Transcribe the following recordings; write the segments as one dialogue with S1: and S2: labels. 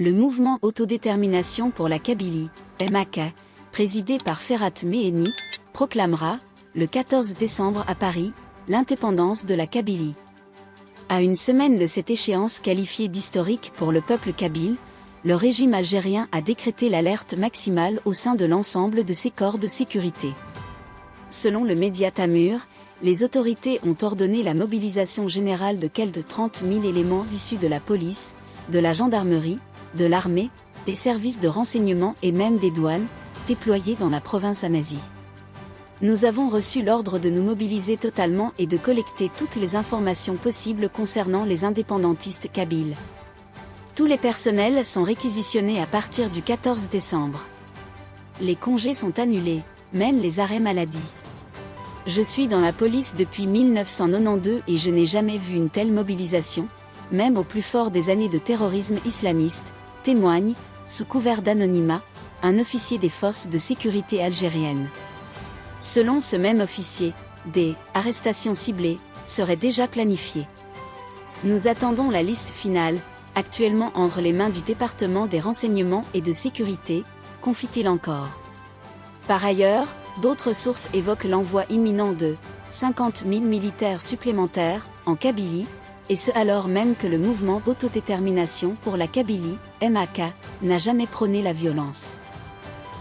S1: Le mouvement Autodétermination pour la Kabylie, MAK, présidé par Ferhat Meheni, proclamera, le 14 décembre à Paris, l'indépendance de la Kabylie. À une semaine de cette échéance qualifiée d'historique pour le peuple kabyle, le régime algérien a décrété l'alerte maximale au sein de l'ensemble de ses corps de sécurité. Selon le média Tamur, les autorités ont ordonné la mobilisation générale de quelques de 30 000 éléments issus de la police, de la gendarmerie, de l'armée, des services de renseignement et même des douanes, déployés dans la province Amazie. Nous avons reçu l'ordre de nous mobiliser totalement et de collecter toutes les informations possibles concernant les indépendantistes kabyles. Tous les personnels sont réquisitionnés à partir du 14 décembre. Les congés sont annulés, même les arrêts maladie. Je suis dans la police depuis 1992 et je n'ai jamais vu une telle mobilisation, même au plus fort des années de terrorisme islamiste, témoigne, sous couvert d'anonymat, un officier des forces de sécurité algériennes. Selon ce même officier, des arrestations ciblées seraient déjà planifiées. Nous attendons la liste finale, actuellement entre les mains du département des renseignements et de sécurité, confie-t-il encore. Par ailleurs, d'autres sources évoquent l'envoi imminent de 50 000 militaires supplémentaires en Kabylie, et ce alors même que le mouvement d'autodétermination pour la Kabylie, MAK, n'a jamais prôné la violence.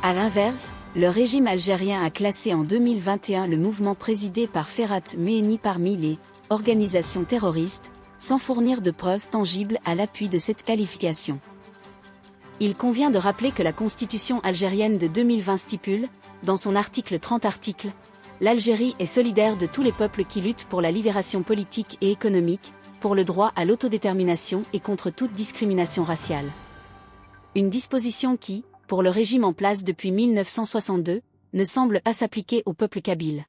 S1: À l'inverse, le régime algérien a classé en 2021 le mouvement présidé par Ferhat Meheni parmi les organisations terroristes, sans fournir de preuves tangibles à l'appui de cette qualification. Il convient de rappeler que la Constitution algérienne de 2020 stipule, dans son article 30 article, l'Algérie est solidaire de tous les peuples qui luttent pour la libération politique et économique, pour le droit à l'autodétermination et contre toute discrimination raciale. Une disposition qui, pour le régime en place depuis 1962, ne semble pas s'appliquer au peuple kabyle.